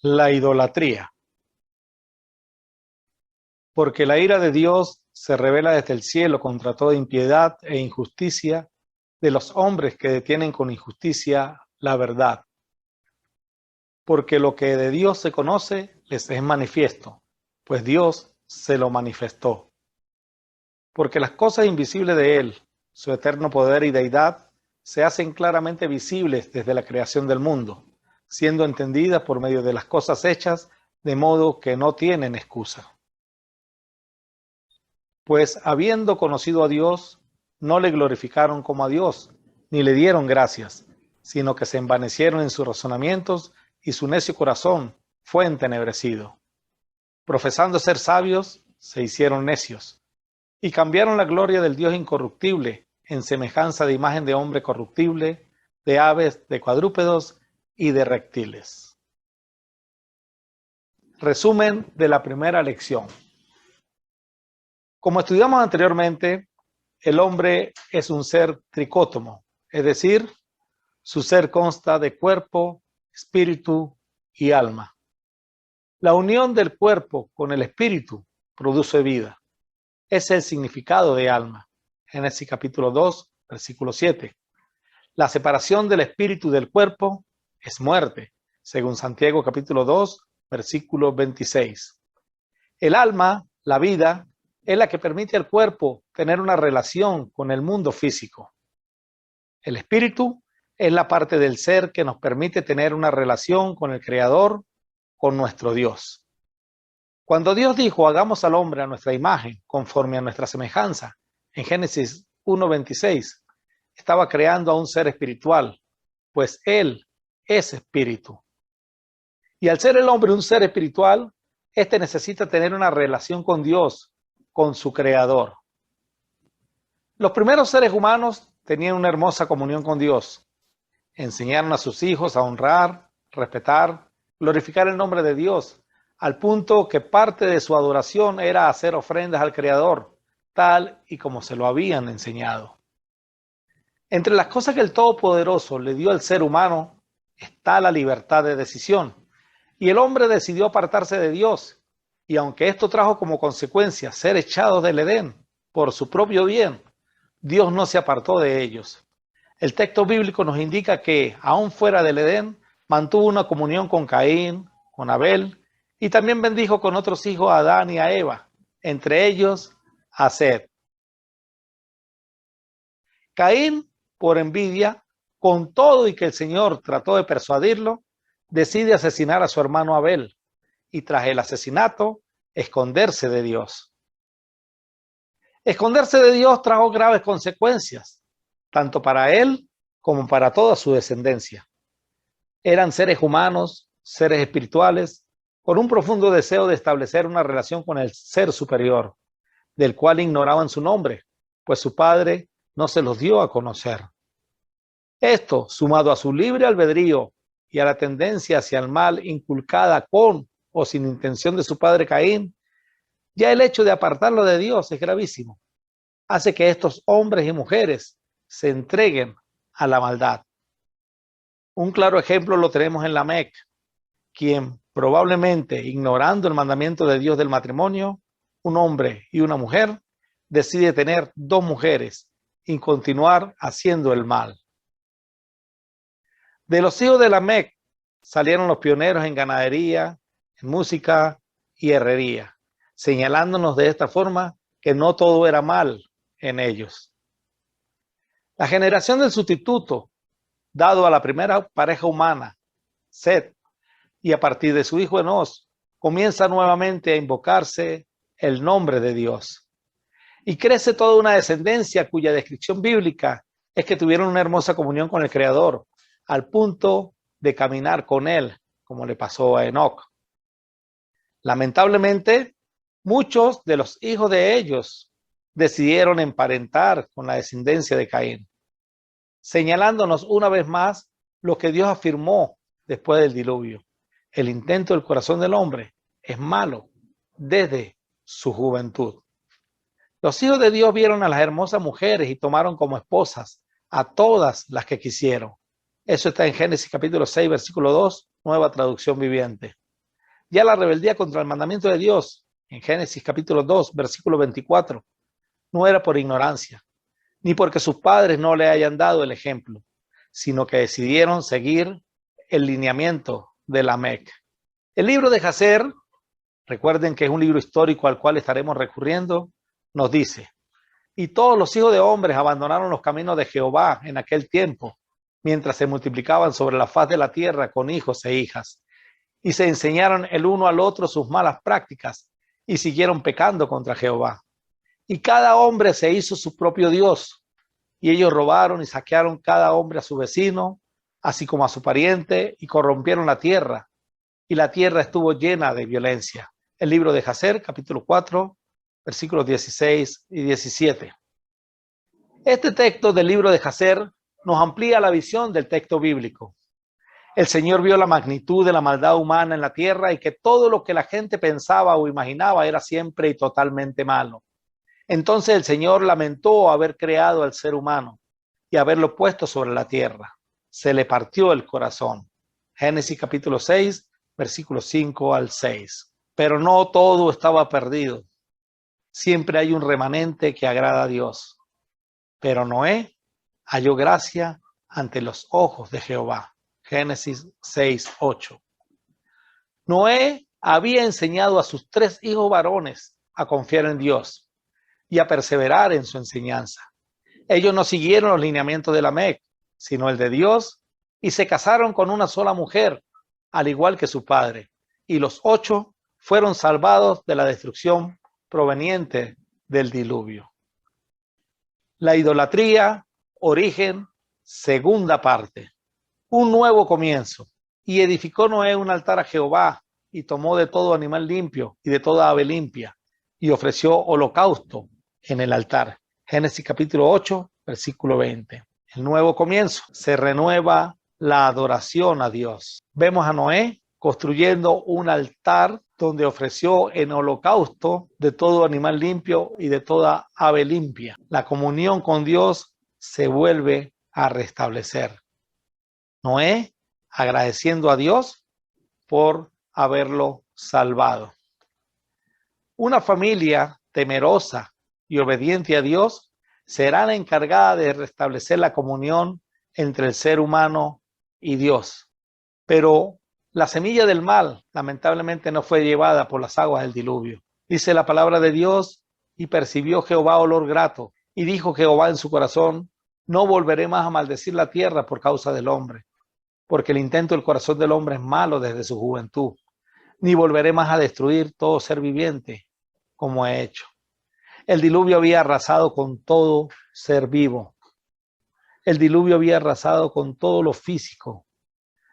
La idolatría. Porque la ira de Dios se revela desde el cielo contra toda impiedad e injusticia de los hombres que detienen con injusticia la verdad. Porque lo que de Dios se conoce les es manifiesto, pues Dios se lo manifestó. Porque las cosas invisibles de Él, su eterno poder y deidad, se hacen claramente visibles desde la creación del mundo, siendo entendidas por medio de las cosas hechas, de modo que no tienen excusa. Pues habiendo conocido a Dios, no le glorificaron como a Dios, ni le dieron gracias, sino que se envanecieron en sus razonamientos y su necio corazón fue entenebrecido. Profesando ser sabios, se hicieron necios, y cambiaron la gloria del Dios incorruptible en semejanza de imagen de hombre corruptible, de aves, de cuadrúpedos y de reptiles. Resumen de la primera lección. Como estudiamos anteriormente, el hombre es un ser tricótomo, es decir, su ser consta de cuerpo, espíritu y alma. La unión del cuerpo con el espíritu produce vida. Ese es el significado de alma. Génesis capítulo 2, versículo 7. La separación del espíritu del cuerpo es muerte, según Santiago capítulo 2, versículo 26. El alma, la vida, es la que permite al cuerpo tener una relación con el mundo físico. El espíritu es la parte del ser que nos permite tener una relación con el Creador, con nuestro Dios. Cuando Dios dijo, hagamos al hombre a nuestra imagen, conforme a nuestra semejanza, en Génesis 1:26, estaba creando a un ser espiritual, pues Él es espíritu. Y al ser el hombre un ser espiritual, éste necesita tener una relación con Dios, con su Creador. Los primeros seres humanos tenían una hermosa comunión con Dios. Enseñaron a sus hijos a honrar, respetar, glorificar el nombre de Dios, al punto que parte de su adoración era hacer ofrendas al Creador, tal y como se lo habían enseñado. Entre las cosas que el Todopoderoso le dio al ser humano está la libertad de decisión, y el hombre decidió apartarse de Dios, y aunque esto trajo como consecuencia ser echados del Edén por su propio bien, Dios no se apartó de ellos. El texto bíblico nos indica que, aún fuera del Edén, mantuvo una comunión con Caín, con Abel, y también bendijo con otros hijos a Adán y a Eva, entre ellos a Set. Caín, por envidia, con todo y que el Señor trató de persuadirlo, decide asesinar a su hermano Abel y tras el asesinato, esconderse de Dios. Esconderse de Dios trajo graves consecuencias, tanto para él como para toda su descendencia. Eran seres humanos, seres espirituales, con un profundo deseo de establecer una relación con el ser superior, del cual ignoraban su nombre, pues su padre no se los dio a conocer. Esto, sumado a su libre albedrío y a la tendencia hacia el mal inculcada con o sin intención de su padre Caín, ya el hecho de apartarlo de Dios es gravísimo. Hace que estos hombres y mujeres se entreguen a la maldad. Un claro ejemplo lo tenemos en Lamec, quien probablemente, ignorando el mandamiento de Dios del matrimonio, un hombre y una mujer, decide tener dos mujeres y continuar haciendo el mal. De los hijos de Lamec salieron los pioneros en ganadería, en música y herrería, señalándonos de esta forma que no todo era mal en ellos. La generación del sustituto, dado a la primera pareja humana, Set, y a partir de su hijo Enos, comienza nuevamente a invocarse el nombre de Dios. Y crece toda una descendencia cuya descripción bíblica es que tuvieron una hermosa comunión con el Creador, al punto de caminar con él, como le pasó a Enoc. Lamentablemente, muchos de los hijos de ellos decidieron emparentar con la descendencia de Caín, señalándonos una vez más lo que Dios afirmó después del diluvio. El intento del corazón del hombre es malo desde su juventud. Los hijos de Dios vieron a las hermosas mujeres y tomaron como esposas a todas las que quisieron. Eso está en Génesis capítulo 6, versículo 2, nueva traducción viviente. Ya la rebeldía contra el mandamiento de Dios, en Génesis capítulo 2, versículo 24, no era por ignorancia, ni porque sus padres no le hayan dado el ejemplo, sino que decidieron seguir el lineamiento de Lamec. El libro de Jacer, recuerden que es un libro histórico al cual estaremos recurriendo, nos dice: y todos los hijos de hombres abandonaron los caminos de Jehová en aquel tiempo, mientras se multiplicaban sobre la faz de la tierra con hijos e hijas, y se enseñaron el uno al otro sus malas prácticas, y siguieron pecando contra Jehová. Y cada hombre se hizo su propio Dios, y ellos robaron y saquearon cada hombre a su vecino, así como a su pariente, y corrompieron la tierra, y la tierra estuvo llena de violencia. El libro de Jacer, capítulo 4, versículos 16 y 17. Este texto del libro de Jacer nos amplía la visión del texto bíblico. El Señor vio la magnitud de la maldad humana en la tierra y que todo lo que la gente pensaba o imaginaba era siempre y totalmente malo. Entonces el Señor lamentó haber creado al ser humano y haberlo puesto sobre la tierra. Se le partió el corazón. Génesis capítulo 6, versículos 5 al 6. Pero no todo estaba perdido. Siempre hay un remanente que agrada a Dios. Pero Noé halló gracia ante los ojos de Jehová. Génesis 6, 8. Noé había enseñado a sus 3 hijos varones a confiar en Dios y a perseverar en su enseñanza. Ellos no siguieron los lineamientos de Lamec, sino el de Dios, y se casaron con una sola mujer, al igual que su padre. Y los 8 fueron salvados de la destrucción proveniente del diluvio. La idolatría, origen, segunda parte. Un nuevo comienzo. Y edificó Noé un altar a Jehová, y tomó de todo animal limpio y de toda ave limpia, y ofreció holocausto en el altar. Génesis capítulo 8, versículo 20. El nuevo comienzo. Se renueva la adoración a Dios. Vemos a Noé construyendo un altar donde ofreció en holocausto de todo animal limpio y de toda ave limpia. La comunión con Dios se vuelve a restablecer. Noé agradeciendo a Dios por haberlo salvado. Una familia temerosa y obediente a Dios será la encargada de restablecer la comunión entre el ser humano y Dios. Pero la semilla del mal lamentablemente no fue llevada por las aguas del diluvio. Dice la palabra de Dios: y percibió Jehová olor grato, y dijo Jehová en su corazón: no volveré más a maldecir la tierra por causa del hombre, porque el intento del corazón del hombre es malo desde su juventud, ni volveré más a destruir todo ser viviente como he hecho. El diluvio había arrasado con todo ser vivo. El diluvio había arrasado con todo lo físico.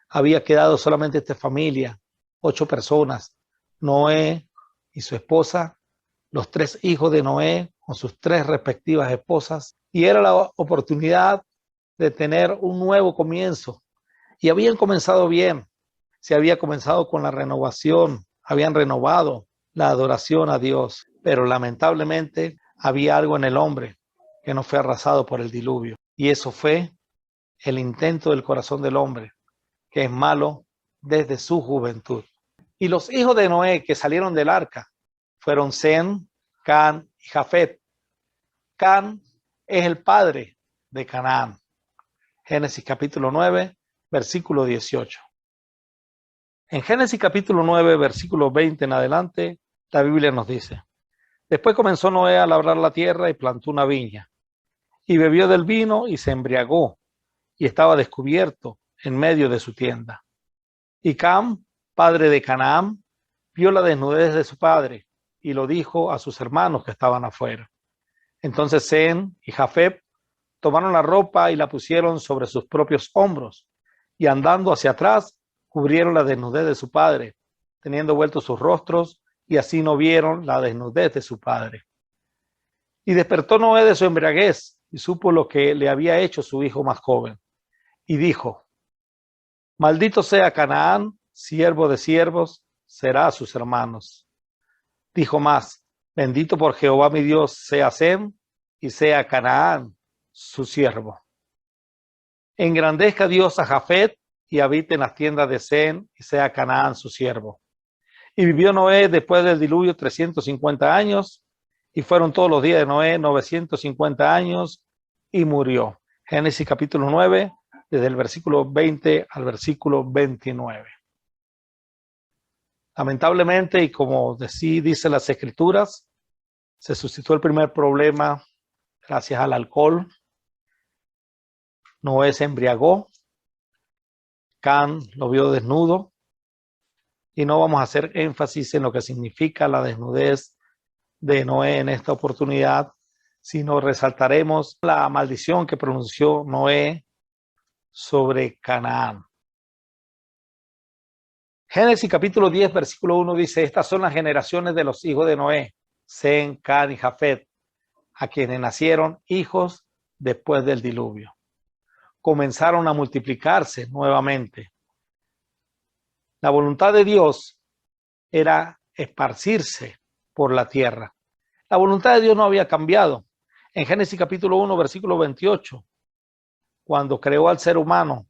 Había quedado solamente esta familia, 8 personas, Noé y su esposa, los 3 hijos de Noé con sus 3 respectivas esposas, y era la oportunidad de tener un nuevo comienzo. Y habían comenzado bien. Se había comenzado con la renovación, habían renovado la adoración a Dios, pero lamentablemente había algo en el hombre que no fue arrasado por el diluvio, y eso fue el intento del corazón del hombre, que es malo desde su juventud. Y los hijos de Noé que salieron del arca fueron Sem, Can y Jafet. Can es el padre de Canaán. Génesis capítulo 9, versículo 18. En Génesis capítulo 9, versículo 20 en adelante, la Biblia nos dice: después comenzó Noé a labrar la tierra y plantó una viña, y bebió del vino y se embriagó, y estaba descubierto en medio de su tienda. Y Cam, padre de Canaán, vio la desnudez de su padre, y lo dijo a sus hermanos que estaban afuera. Entonces Sem y Jafet tomaron la ropa y la pusieron sobre sus propios hombros, y andando hacia atrás, cubrieron la desnudez de su padre, teniendo vueltos sus rostros, y así no vieron la desnudez de su padre. Y despertó Noé de su embriaguez, y supo lo que le había hecho su hijo más joven. Y dijo: maldito sea Canaán, siervo de siervos, será a sus hermanos. Dijo más: bendito por Jehová mi Dios sea Sem, y sea Canaán su siervo. Engrandezca Dios a Jafet, y habite en las tiendas de Sem, y sea Canaán su siervo. Y vivió Noé después del diluvio 350 años, y fueron todos los días de Noé 950 años, y murió. Génesis capítulo 9, desde el versículo 20 al versículo 29. Lamentablemente, y como dice las escrituras, se suscitó el primer problema gracias al alcohol. Noé se embriagó, Can lo vio desnudo, y no vamos a hacer énfasis en lo que significa la desnudez de Noé en esta oportunidad, sino resaltaremos la maldición que pronunció Noé sobre Canaán. Génesis capítulo 10, versículo 1 dice: estas son las generaciones de los hijos de Noé, Sem, Can y Jafet, a quienes nacieron hijos después del diluvio. Comenzaron a multiplicarse nuevamente. La voluntad de Dios era esparcirse por la tierra. La voluntad de Dios no había cambiado. En Génesis capítulo 1, versículo 28, cuando creó al ser humano,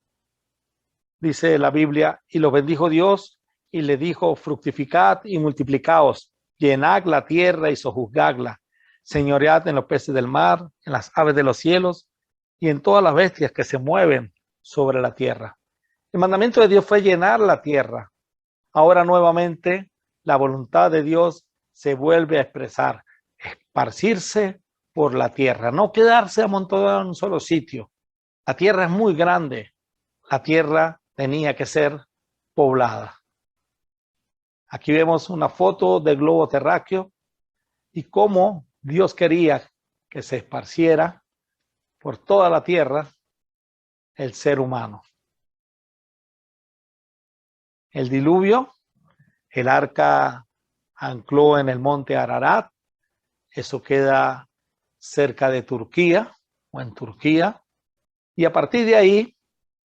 dice la Biblia, y los bendijo Dios y le dijo: fructificad y multiplicaos, llenad la tierra y sojuzgadla, señoread en los peces del mar, en las aves de los cielos y en todas las bestias que se mueven sobre la tierra. El mandamiento de Dios fue llenar la tierra. Ahora nuevamente la voluntad de Dios se vuelve a expresar, esparcirse por la tierra, no quedarse amontonado en un solo sitio. La tierra es muy grande, la tierra tenía que ser poblada. Aquí vemos una foto del globo terráqueo y cómo Dios quería que se esparciera por toda la tierra el ser humano. El diluvio, el arca ancló en el monte Ararat, eso queda cerca de Turquía o en Turquía, y a partir de ahí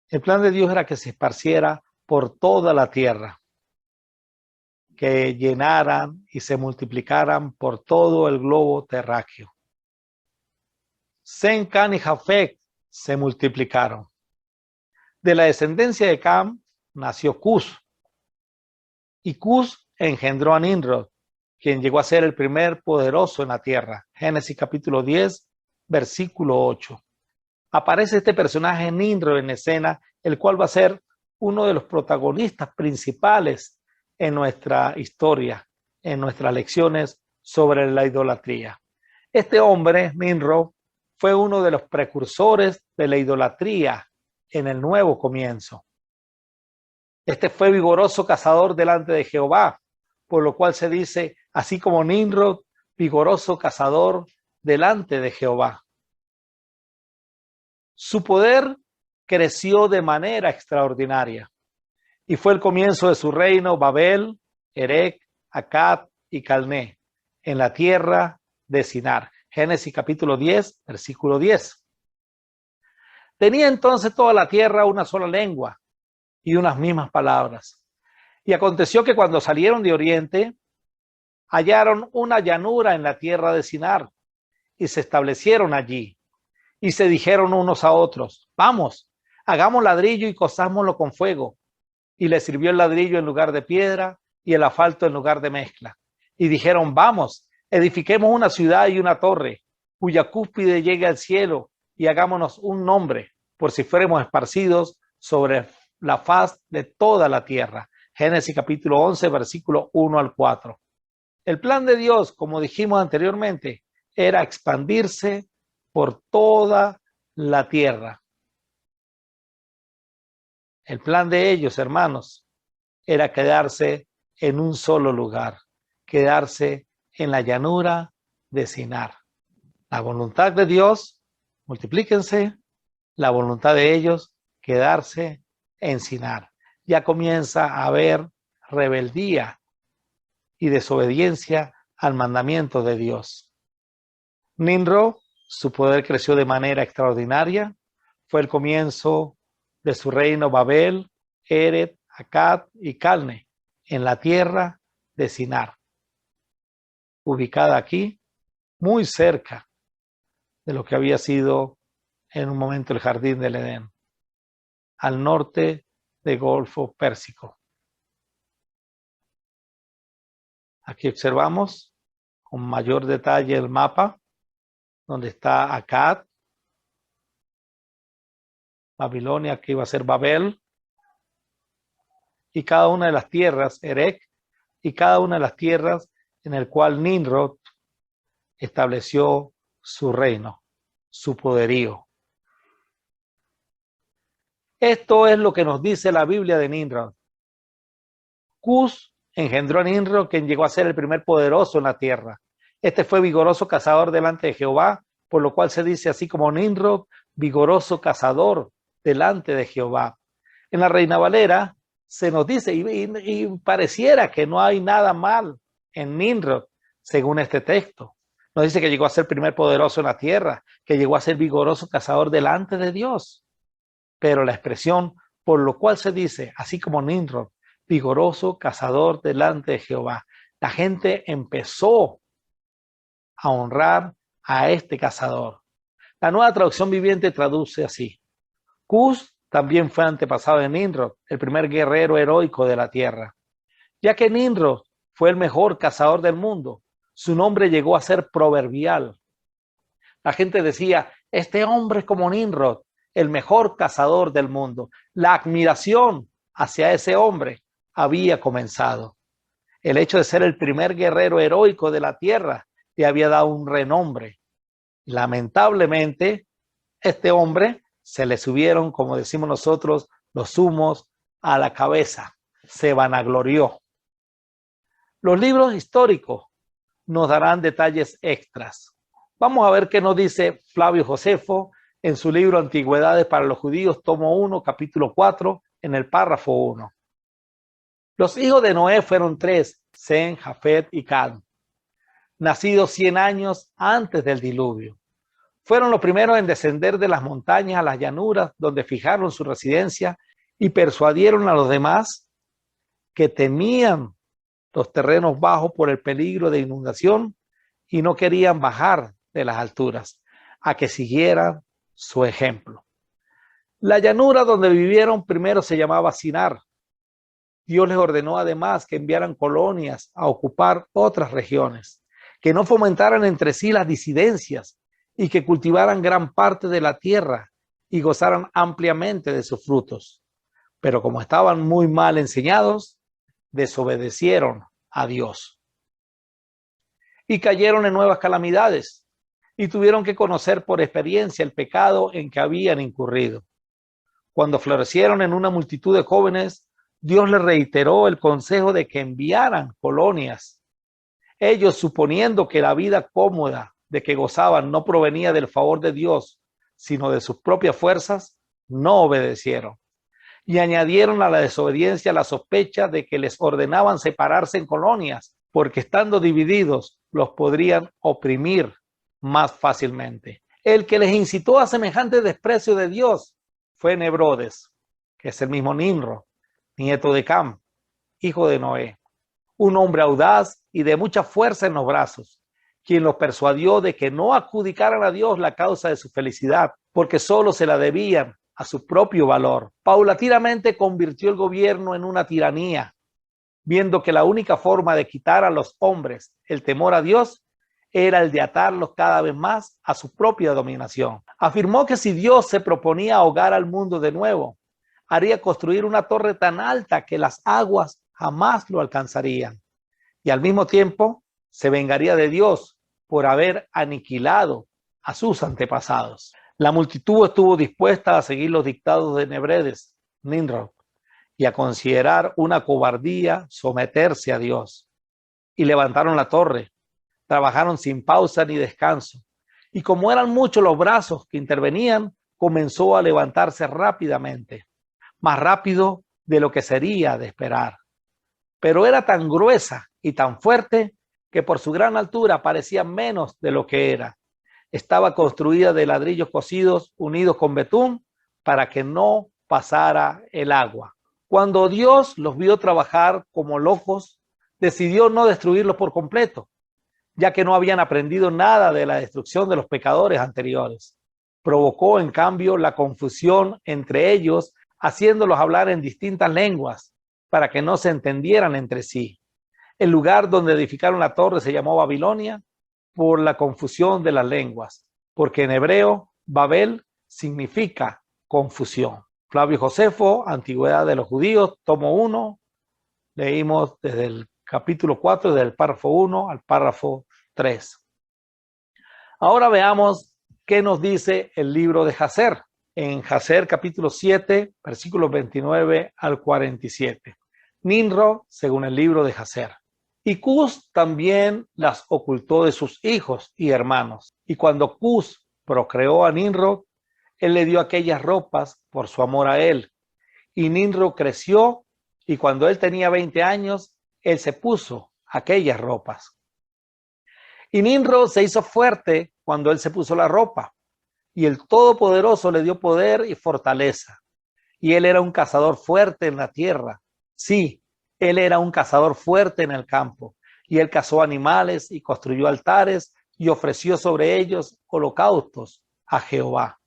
el plan de Dios era que se esparciera por toda la tierra, que llenaran y se multiplicaran por todo el globo terráqueo. Sem, Can y Jafet se multiplicaron. De la descendencia de Cam nació Cus, y Cus engendró a Nimrod, quien llegó a ser el primer poderoso en la tierra. Génesis capítulo 10, versículo 8. Aparece este personaje Nimrod en escena, el cual va a ser uno de los protagonistas principales en nuestra historia, en nuestras lecciones sobre la idolatría. Este hombre, Nimrod, fue uno de los precursores de la idolatría en el nuevo comienzo. Este fue vigoroso cazador delante de Jehová, por lo cual se dice, así como Nimrod, vigoroso cazador delante de Jehová. Su poder creció de manera extraordinaria y fue el comienzo de su reino Babel, Erec, Akkad y Calné, en la tierra de Sinar. Génesis capítulo 10, versículo 10. Tenía entonces toda la tierra una sola lengua y unas mismas palabras. Y aconteció que cuando salieron de oriente, hallaron una llanura en la tierra de Sinar y se establecieron allí. Y se dijeron unos a otros: vamos, hagamos ladrillo y cozámoslo con fuego. Y le sirvió el ladrillo en lugar de piedra y el asfalto en lugar de mezcla. Y dijeron: vamos, edifiquemos una ciudad y una torre, cuya cúspide llegue al cielo, y hagámonos un nombre, por si fuéramos esparcidos sobre la faz de toda la tierra. Génesis capítulo 11, versículo 1 al 4. El plan de Dios, como dijimos anteriormente, era expandirse por toda la tierra. El plan de ellos, hermanos, era quedarse en un solo lugar, quedarse en la llanura de Sinar. La voluntad de Dios, multiplíquense; la voluntad de ellos, quedarse en Sinar. Ya comienza a haber rebeldía y desobediencia al mandamiento de Dios. Nimrod, su poder creció de manera extraordinaria. Fue el comienzo de su reino Babel, Erec, Akkad y Calné, en la tierra de Sinar, ubicada aquí, muy cerca de lo que había sido en un momento el jardín del Edén, al norte del Golfo Pérsico. Aquí observamos con mayor detalle el mapa donde está Akkad, Babilonia, que iba a ser Babel, y cada una de las tierras, Erech, y cada una de las tierras en el cual Nimrod estableció su reino, su poderío. Esto es lo que nos dice la Biblia de Nimrod. Cus engendró a Nimrod, quien llegó a ser el primer poderoso en la tierra. Este fue vigoroso cazador delante de Jehová, por lo cual se dice así como Nimrod, vigoroso cazador delante de Jehová. En la Reina Valera se nos dice, y pareciera que no hay nada mal en Nimrod, según este texto. Nos dice que llegó a ser primer poderoso en la tierra, que llegó a ser vigoroso cazador delante de Dios. Pero la expresión, por lo cual se dice, así como Nimrod, vigoroso cazador delante de Jehová. La gente empezó a honrar a este cazador. La Nueva Traducción Viviente traduce así. Cus también fue antepasado de Nimrod, el primer guerrero heroico de la tierra. Ya que Nimrod fue el mejor cazador del mundo, su nombre llegó a ser proverbial. La gente decía, este hombre es como Nimrod, el mejor cazador del mundo. La admiración hacia ese hombre había comenzado. El hecho de ser el primer guerrero heroico de la tierra le había dado un renombre. Lamentablemente, este hombre se le subieron, como decimos nosotros, los humos a la cabeza. Se vanaglorió. Los libros históricos nos darán detalles extras. Vamos a ver qué nos dice Flavio Josefo en su libro Antigüedades para los Judíos, tomo 1, capítulo 4, en el párrafo 1. Los hijos de Noé fueron 3, Sem, Jafet y Cam, nacidos 100 años antes del diluvio. Fueron los primeros en descender de las montañas a las llanuras, donde fijaron su residencia y persuadieron a los demás que temían los terrenos bajos por el peligro de inundación y no querían bajar de las alturas, a que siguieran su ejemplo. La llanura donde vivieron primero se llamaba Sinar. Dios les ordenó además que enviaran colonias a ocupar otras regiones, que no fomentaran entre sí las disidencias y que cultivaran gran parte de la tierra y gozaran ampliamente de sus frutos. Pero como estaban muy mal enseñados, desobedecieron a Dios y cayeron en nuevas calamidades y tuvieron que conocer por experiencia el pecado en que habían incurrido. Cuando florecieron en una multitud de jóvenes, Dios les reiteró el consejo de que enviaran colonias. Ellos, suponiendo que la vida cómoda de que gozaban no provenía del favor de Dios, sino de sus propias fuerzas, no obedecieron. Y añadieron a la desobediencia la sospecha de que les ordenaban separarse en colonias, porque estando divididos los podrían oprimir más fácilmente. El que les incitó a semejante desprecio de Dios fue Nebrodes, que es el mismo Nimrod, nieto de Cam, hijo de Noé, un hombre audaz y de mucha fuerza en los brazos, quien los persuadió de que no adjudicaran a Dios la causa de su felicidad, porque solo se la debían a su propio valor. Paulatinamente convirtió el gobierno en una tiranía, viendo que la única forma de quitar a los hombres el temor a Dios era el de atarlos cada vez más a su propia dominación. Afirmó que si Dios se proponía ahogar al mundo de nuevo, haría construir una torre tan alta que las aguas jamás lo alcanzarían. Y al mismo tiempo se vengaría de Dios por haber aniquilado a sus antepasados. La multitud estuvo dispuesta a seguir los dictados de Nebredes, Nimrod, y a considerar una cobardía someterse a Dios. Y levantaron la torre, trabajaron sin pausa ni descanso. Y como eran muchos los brazos que intervenían, comenzó a levantarse rápidamente, más rápido de lo que sería de esperar. Pero era tan gruesa y tan fuerte que por su gran altura parecía menos de lo que era. Estaba construida de ladrillos cocidos unidos con betún para que no pasara el agua. Cuando Dios los vio trabajar como locos, decidió no destruirlos por completo, ya que no habían aprendido nada de la destrucción de los pecadores anteriores. Provocó, en cambio, la confusión entre ellos, haciéndolos hablar en distintas lenguas para que no se entendieran entre sí. El lugar donde edificaron la torre se llamó Babilonia por la confusión de las lenguas, porque en hebreo Babel significa confusión. Flavio Josefo, Antigüedad de los Judíos, tomo 1, leímos desde el capítulo 4, desde el párrafo 1 al párrafo 3. Ahora veamos qué nos dice el libro de Jacer. En Jacer capítulo 7, versículos 29 al 47. Nimrod, según el libro de Jacer. Y Cus también las ocultó de sus hijos y hermanos. Y cuando Cus procreó a Nimrod, él le dio aquellas ropas por su amor a él. Y Nimrod creció, y cuando él tenía 20 años, él se puso aquellas ropas. Y Nimrod se hizo fuerte cuando él se puso la ropa. Y el Todopoderoso le dio poder y fortaleza. Y él era un cazador fuerte en la tierra. Sí, él era un cazador fuerte en el campo. Y él cazó animales y construyó altares y ofreció sobre ellos holocaustos a Jehová.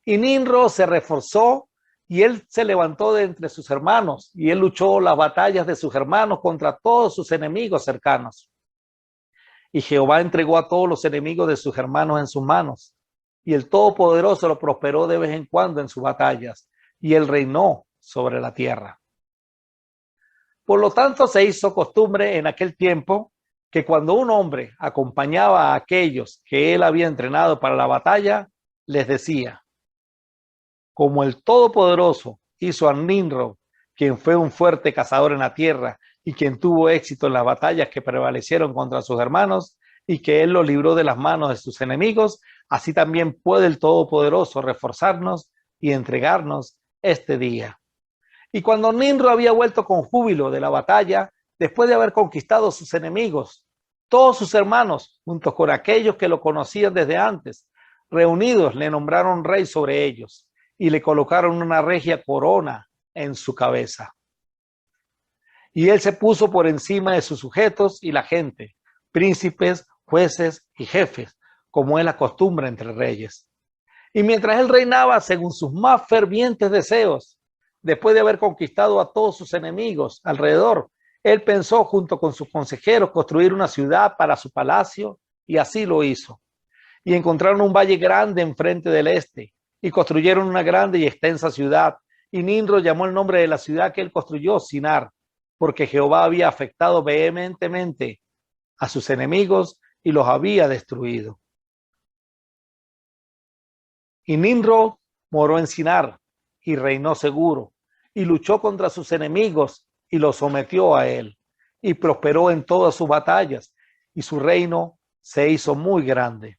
Y Nimrod se reforzó y él se levantó de entre sus hermanos. Y él luchó las batallas de sus hermanos contra todos sus enemigos cercanos. Y Jehová entregó a todos los enemigos de sus hermanos en sus manos. Y el Todopoderoso lo prosperó de vez en cuando en sus batallas. Y él reinó sobre la tierra. Por lo tanto, se hizo costumbre en aquel tiempo que cuando un hombre acompañaba a aquellos que él había entrenado para la batalla, les decía: como el Todopoderoso hizo a Nimrod, quien fue un fuerte cazador en la tierra y quien tuvo éxito en las batallas que prevalecieron contra sus hermanos, y que él los libró de las manos de sus enemigos, así también puede el Todopoderoso reforzarnos y entregarnos este día. Y cuando Nimrod había vuelto con júbilo de la batalla, después de haber conquistado sus enemigos, todos sus hermanos, junto con aquellos que lo conocían desde antes, reunidos, le nombraron rey sobre ellos y le colocaron una regia corona en su cabeza. Y él se puso por encima de sus sujetos y la gente, príncipes, jueces y jefes, como es la costumbre entre reyes. Y mientras él reinaba según sus más fervientes deseos, después de haber conquistado a todos sus enemigos alrededor, él pensó junto con sus consejeros construir una ciudad para su palacio, y así lo hizo. Y encontraron un valle grande enfrente del este, y construyeron una grande y extensa ciudad. Y Nimrod llamó el nombre de la ciudad que él construyó Sinar, porque Jehová había afectado vehementemente a sus enemigos y los había destruido. Y Nimrod moró en Sinar y reinó seguro, y luchó contra sus enemigos y los sometió a él, y prosperó en todas sus batallas, y su reino se hizo muy grande.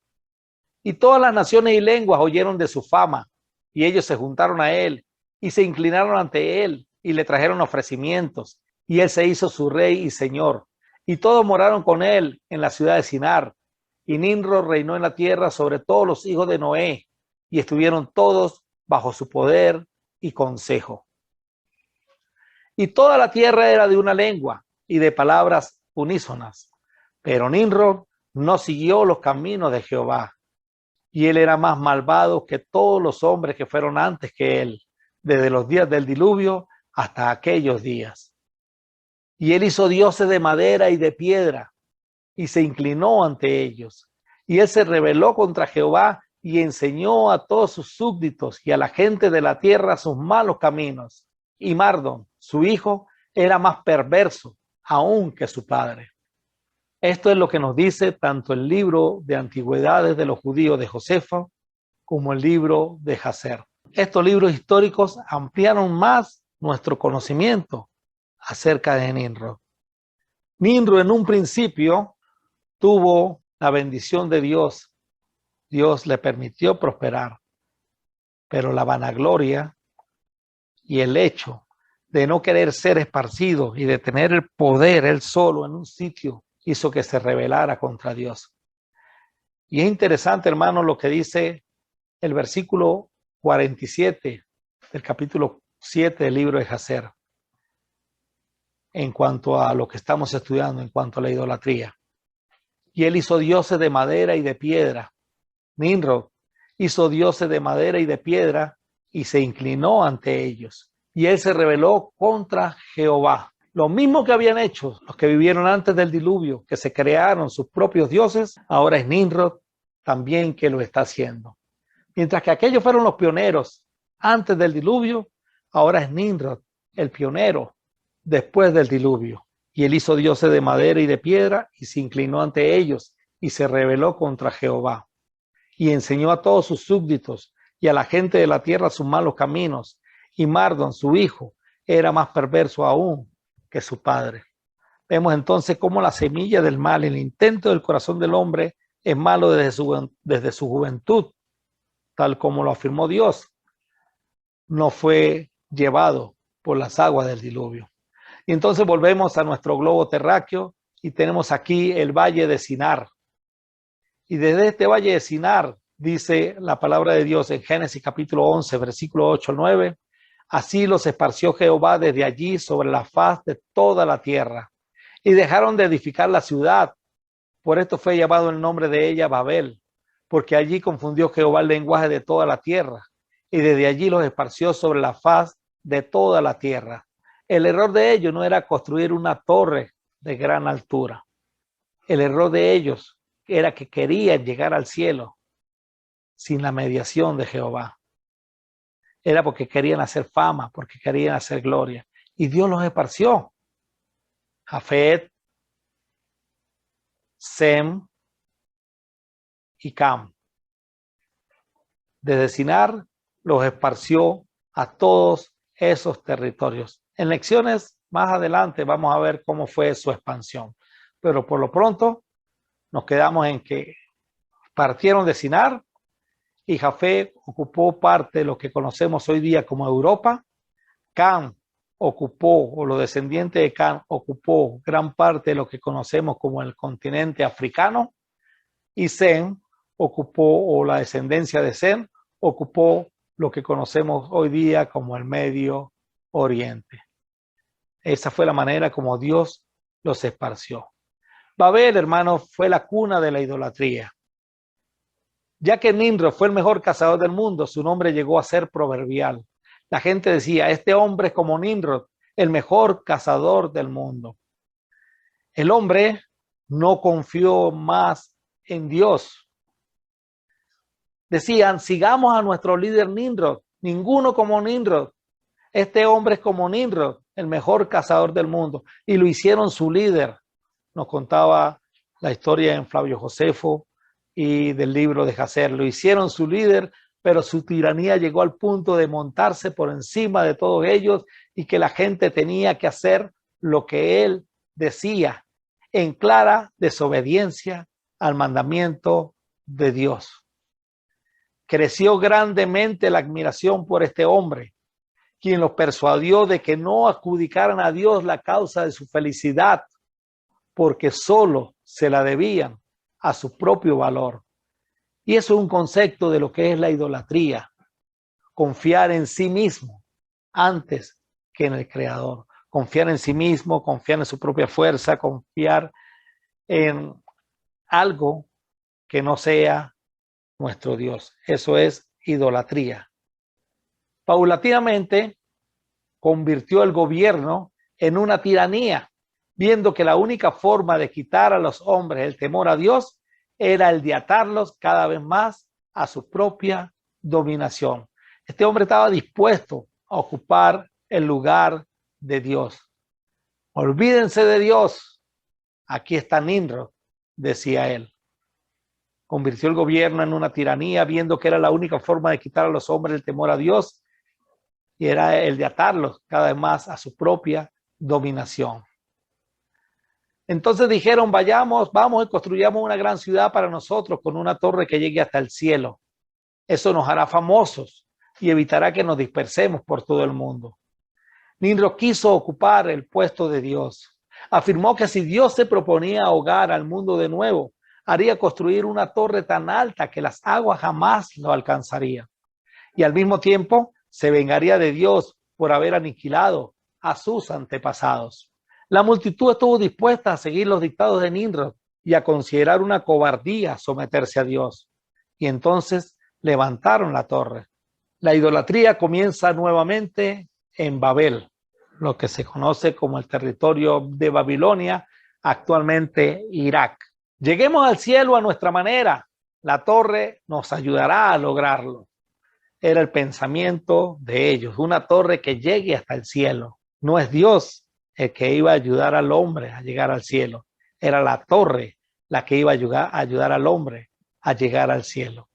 Y todas las naciones y lenguas oyeron de su fama, y ellos se juntaron a él, y se inclinaron ante él, y le trajeron ofrecimientos, y él se hizo su rey y señor. Y todos moraron con él en la ciudad de Sinar. Y Nimrod reinó en la tierra sobre todos los hijos de Noé, y estuvieron todos bajo su poder y consejo. Y toda la tierra era de una lengua y de palabras unísonas. Pero Nimrod no siguió los caminos de Jehová, y él era más malvado que todos los hombres que fueron antes que él, desde los días del diluvio hasta aquellos días. Y él hizo dioses de madera y de piedra, y se inclinó ante ellos. Y él se rebeló contra Jehová y enseñó a todos sus súbditos y a la gente de la tierra sus malos caminos. Y Mardon, su hijo, era más perverso aún que su padre. Esto es lo que nos dice tanto el libro de Antigüedades de los Judíos de Josefo como el libro de Jacer. Estos libros históricos ampliaron más nuestro conocimiento acerca de Nimrod. Nimrod en un principio tuvo la bendición de Dios. Dios le permitió prosperar, pero la vanagloria y el hecho de no querer ser esparcido y de tener el poder él solo en un sitio hizo que se rebelara contra Dios. Y es interesante, hermano, lo que dice el versículo 47 del capítulo 7 del libro de Jacer en cuanto a lo que estamos estudiando, en cuanto a la idolatría. Y él hizo dioses de madera y de piedra. Nimrod hizo dioses de madera y de piedra y se inclinó ante ellos. Y él se rebeló contra Jehová. Lo mismo que habían hecho los que vivieron antes del diluvio, que se crearon sus propios dioses, ahora es Nimrod también que lo está haciendo. Mientras que aquellos fueron los pioneros antes del diluvio, ahora es Nimrod el pionero después del diluvio. Y él hizo dioses de madera y de piedra y se inclinó ante ellos y se rebeló contra Jehová. Y enseñó a todos sus súbditos y a la gente de la tierra sus malos caminos. Y Mardon, su hijo, era más perverso aún que su padre. Vemos entonces cómo la semilla del mal, el intento del corazón del hombre, es malo desde su juventud, tal como lo afirmó Dios. No fue llevado por las aguas del diluvio. Y entonces volvemos a nuestro globo terráqueo y tenemos aquí el valle de Sinar. Y desde este valle de Sinar, dice la palabra de Dios en Génesis capítulo 11, versículo 8 al 9, así los esparció Jehová desde allí sobre la faz de toda la tierra. Y dejaron de edificar la ciudad. Por esto fue llamado el nombre de ella Babel, porque allí confundió Jehová el lenguaje de toda la tierra. Y desde allí los esparció sobre la faz de toda la tierra. El error de ellos no era construir una torre de gran altura. El error de ellos era que querían llegar al cielo sin la mediación de Jehová. Era porque querían hacer fama, porque querían hacer gloria. Y Dios los esparció. Jafet, Sem y Cam. Desde Sinar los esparció a todos esos territorios. En lecciones más adelante vamos a ver cómo fue su expansión. Pero por lo pronto nos quedamos en que partieron de Sinar y Jafet ocupó parte de lo que conocemos hoy día como Europa. Cam ocupó, o los descendientes de Cam ocupó gran parte de lo que conocemos como el continente africano. Y Sem ocupó, o la descendencia de Sem, ocupó lo que conocemos hoy día como el Medio Oriente. Esa fue la manera como Dios los esparció. Babel, hermanos, fue la cuna de la idolatría. Ya que Nimrod fue el mejor cazador del mundo, su nombre llegó a ser proverbial. La gente decía, este hombre es como Nimrod, el mejor cazador del mundo. El hombre no confió más en Dios. Decían, sigamos a nuestro líder Nimrod, ninguno como Nimrod. Este hombre es como Nimrod, el mejor cazador del mundo. Y lo hicieron su líder. Nos contaba la historia en Flavio Josefo y del libro de Jacer. Lo hicieron su líder, pero su tiranía llegó al punto de montarse por encima de todos ellos y que la gente tenía que hacer lo que él decía, en clara desobediencia al mandamiento de Dios. Creció grandemente la admiración por este hombre, quien los persuadió de que no adjudicaran a Dios la causa de su felicidad, porque solo se la debían a su propio valor. Y eso es un concepto de lo que es la idolatría, confiar en sí mismo antes que en el Creador, confiar en sí mismo, confiar en su propia fuerza, confiar en algo que no sea nuestro Dios. Eso es idolatría. Paulatinamente convirtió el gobierno en una tiranía, viendo que la única forma de quitar a los hombres el temor a Dios era el de atarlos cada vez más a su propia dominación. Este hombre estaba dispuesto a ocupar el lugar de Dios. Olvídense de Dios. Aquí está Nimrod, decía él. Convirtió el gobierno en una tiranía, viendo que era la única forma de quitar a los hombres el temor a Dios, y era el de atarlos cada vez más a su propia dominación. Entonces dijeron, vamos y construyamos una gran ciudad para nosotros con una torre que llegue hasta el cielo. Eso nos hará famosos y evitará que nos dispersemos por todo el mundo. Nimrod quiso ocupar el puesto de Dios. Afirmó que si Dios se proponía ahogar al mundo de nuevo, haría construir una torre tan alta que las aguas jamás lo alcanzarían. Y al mismo tiempo se vengaría de Dios por haber aniquilado a sus antepasados. La multitud estuvo dispuesta a seguir los dictados de Nimrod y a considerar una cobardía someterse a Dios. Y entonces levantaron la torre. La idolatría comienza nuevamente en Babel. lo que se conoce como el territorio de Babilonia, actualmente Irak. Lleguemos al cielo a nuestra manera. La torre nos ayudará a lograrlo. Era el pensamiento de ellos, una torre que llegue hasta el cielo. No es Dios el que iba a ayudar al hombre a llegar al cielo. Era la torre la que iba a ayudar al hombre a llegar al cielo.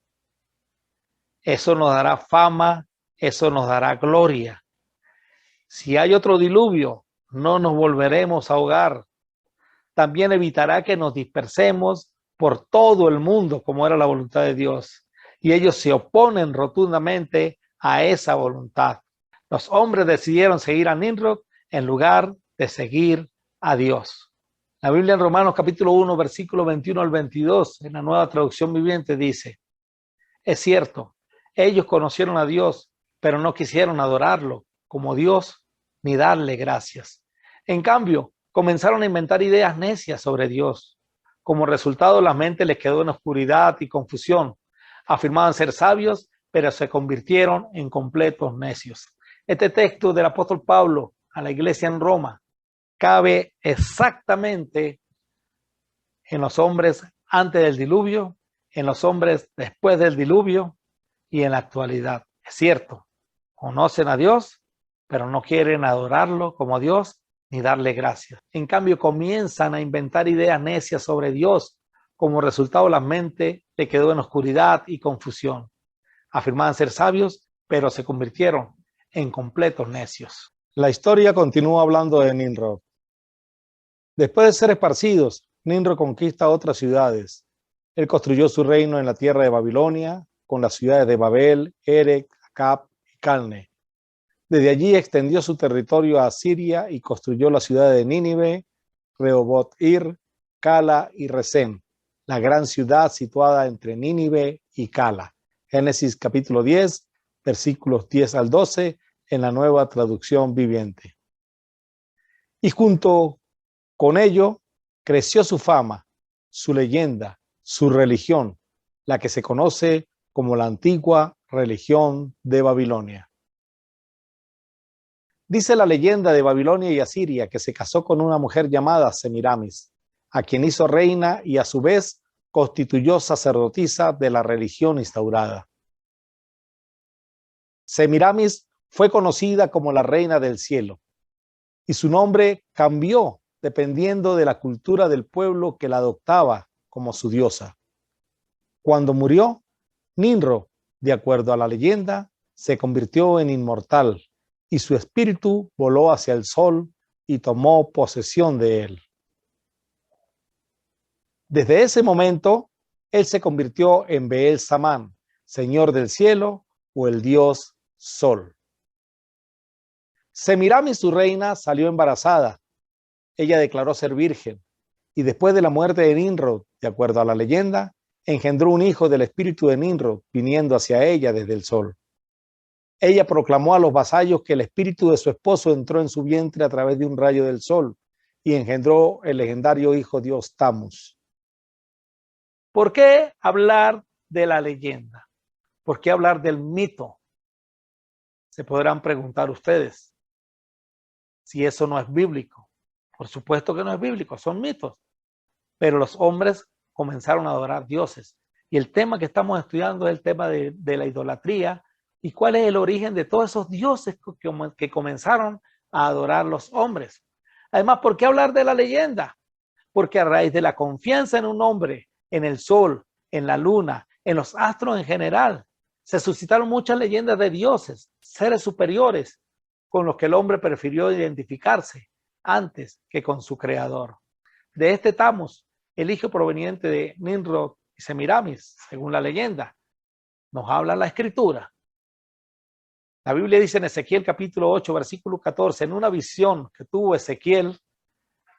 Eso nos dará fama, eso nos dará gloria. Si hay otro diluvio, no nos volveremos a ahogar. También evitará que nos dispersemos por todo el mundo, como era la voluntad de Dios. Y ellos se oponen rotundamente a esa voluntad. Los hombres decidieron seguir a Nimrod en lugar de seguir a Dios. La Biblia en Romanos capítulo 1, versículo 21 al 22, en la Nueva Traducción Viviente dice: es cierto, ellos conocieron a Dios, pero no quisieron adorarlo como Dios ni darle gracias. En cambio, comenzaron a inventar ideas necias sobre Dios. Como resultado, la mente les quedó en oscuridad y confusión. Afirmaban ser sabios, pero se convirtieron en completos necios. Este texto del apóstol Pablo a la iglesia en Roma cabe exactamente en los hombres antes del diluvio, en los hombres después del diluvio y en la actualidad. Es cierto, conocen a Dios, pero no quieren adorarlo como Dios ni darle gracias. En cambio, comienzan a inventar ideas necias sobre Dios. Como resultado, la mente le quedó en oscuridad y confusión. Afirmaban ser sabios, pero se convirtieron en completos necios. La historia continúa hablando de Nimrod. Después de ser esparcidos, Nimrod conquista otras ciudades. Él construyó su reino en la tierra de Babilonia, con las ciudades de Babel, Erech, Accad y Calne. Desde allí extendió su territorio a Siria y construyó la ciudad de Nínive, Rehoboth-ir, Cala y Resén, la gran ciudad situada entre Nínive y Cala. Génesis capítulo 10, versículos 10 al 12, en la Nueva Traducción Viviente. Y junto con ello creció su fama, su leyenda, su religión, la que se conoce como la antigua religión de Babilonia. Dice la leyenda de Babilonia y Asiria que se casó con una mujer llamada Semiramis, a quien hizo reina y a su vez constituyó sacerdotisa de la religión instaurada. Semiramis fue conocida como la reina del cielo y su nombre cambió dependiendo de la cultura del pueblo que la adoptaba como su diosa. Cuando murió, Nimrod, de acuerdo a la leyenda, se convirtió en inmortal y su espíritu voló hacia el sol y tomó posesión de él. Desde ese momento, él se convirtió en Beel-Samán, señor del cielo o el dios sol. Semiramis, su reina, salió embarazada. Ella declaró ser virgen y después de la muerte de Nimrod, de acuerdo a la leyenda, engendró un hijo del espíritu de Nimrod viniendo hacia ella desde el sol. Ella proclamó a los vasallos que el espíritu de su esposo entró en su vientre a través de un rayo del sol y engendró el legendario hijo Dios Tammuz. ¿Por qué hablar de la leyenda? ¿Por qué hablar del mito? Se podrán preguntar ustedes si eso no es bíblico. Por supuesto que no es bíblico, son mitos. Pero los hombres comenzaron a adorar dioses. Y el tema que estamos estudiando es el tema de la idolatría y cuál es el origen de todos esos dioses que comenzaron a adorar los hombres. Además, ¿por qué hablar de la leyenda? Porque a raíz de la confianza en un hombre, en el sol, en la luna, en los astros en general, se suscitaron muchas leyendas de dioses, seres superiores, con los que el hombre prefirió identificarse antes que con su creador. De este Tammuz, el hijo proveniente de Nimrod y Semiramis, según la leyenda, nos habla la escritura. La Biblia dice en Ezequiel capítulo 8, versículo 14, en una visión que tuvo Ezequiel,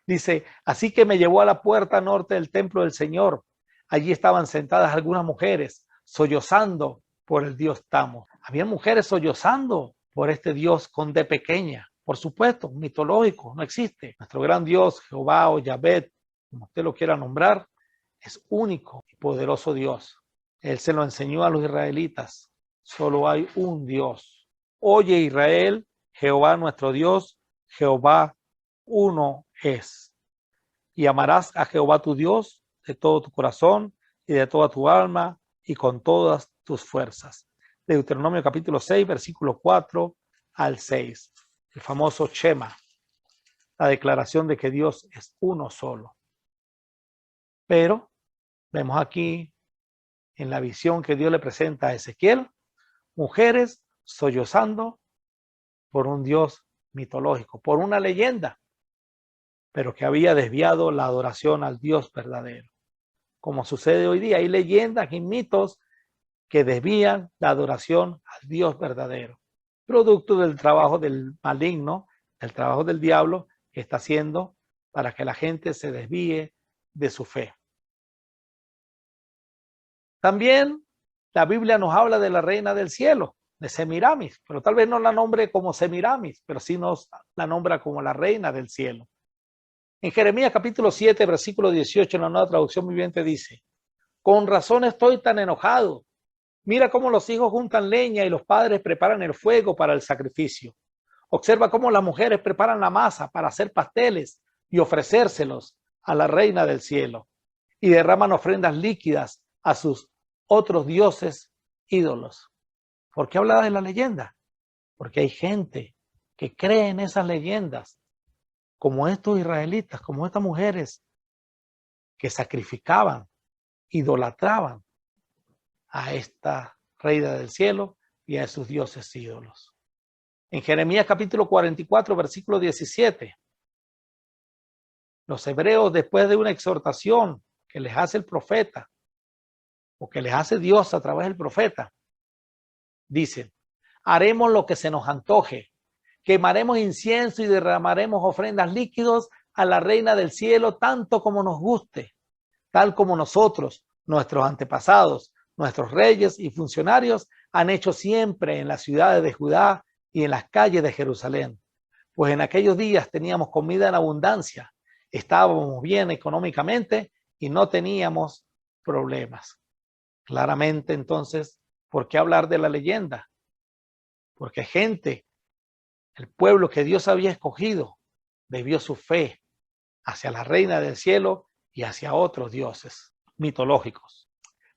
dice: así que me llevó a la puerta norte del templo del Señor. Allí estaban sentadas algunas mujeres sollozando por el dios Tammuz. Había mujeres sollozando por este dios con D pequeña. Por supuesto, mitológico, no existe. Nuestro gran Dios, Jehová o Yahvé, como usted lo quiera nombrar, es único y poderoso Dios. Él se lo enseñó a los israelitas. Solo hay un Dios. Oye Israel, Jehová nuestro Dios, Jehová uno es. Y amarás a Jehová tu Dios de todo tu corazón y de toda tu alma y con todas tus fuerzas. Deuteronomio capítulo 6, versículo 4 al 6. El famoso Shema, la declaración de que Dios es uno solo. Pero vemos aquí en la visión que Dios le presenta a Ezequiel, mujeres sollozando por un Dios mitológico, por una leyenda, pero que había desviado la adoración al Dios verdadero. Como sucede hoy día, hay leyendas y mitos que desvían la adoración al Dios verdadero, producto del trabajo del maligno, del trabajo del diablo que está haciendo para que la gente se desvíe de su fe. También la Biblia nos habla de la reina del cielo, de Semiramis, pero tal vez no la nombre como Semiramis, pero sí nos la nombra como la reina del cielo. En Jeremías capítulo 7, versículo 18, en la Nueva Traducción Viviente dice: con razón estoy tan enojado. Mira cómo los hijos juntan leña y los padres preparan el fuego para el sacrificio. Observa cómo las mujeres preparan la masa para hacer pasteles y ofrecérselos a la reina del cielo, y derraman ofrendas líquidas a sus otros dioses ídolos. ¿Por qué habla de la leyenda? Porque hay gente que cree en esas leyendas, como estos israelitas, como estas mujeres que sacrificaban, idolatraban a esta reina del cielo y a sus dioses ídolos. En Jeremías capítulo 44, versículo 17, los hebreos, después de una exhortación que les hace el profeta, o que les hace Dios a través del profeta, dicen: haremos lo que se nos antoje, quemaremos incienso y derramaremos ofrendas líquidos a la reina del cielo tanto como nos guste, tal como nosotros, nuestros antepasados, nuestros reyes y funcionarios han hecho siempre en las ciudades de Judá y en las calles de Jerusalén. Pues en aquellos días teníamos comida en abundancia, estábamos bien económicamente y no teníamos problemas. Claramente, entonces, ¿por qué hablar de la leyenda? Porque gente, el pueblo que Dios había escogido, debió su fe hacia la reina del cielo y hacia otros dioses mitológicos.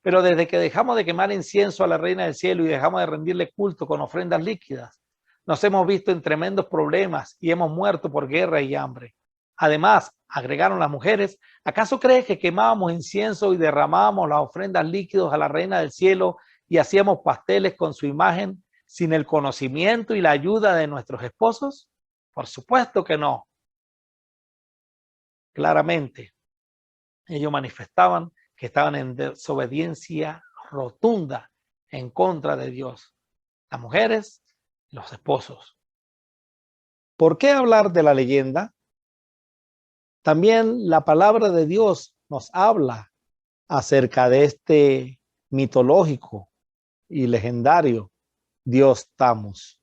Pero desde que dejamos de quemar incienso a la reina del cielo y dejamos de rendirle culto con ofrendas líquidas, nos hemos visto en tremendos problemas y hemos muerto por guerra y hambre. Además, agregaron las mujeres, ¿acaso crees que quemábamos incienso y derramábamos las ofrendas líquidas a la reina del cielo y hacíamos pasteles con su imagen sin el conocimiento y la ayuda de nuestros esposos? Por supuesto que no. Claramente, ellos manifestaban que estaban en desobediencia rotunda en contra de Dios. Las mujeres, los esposos. ¿Por qué hablar de la leyenda? También la palabra de Dios nos habla acerca de este mitológico y legendario Dios Tammuz.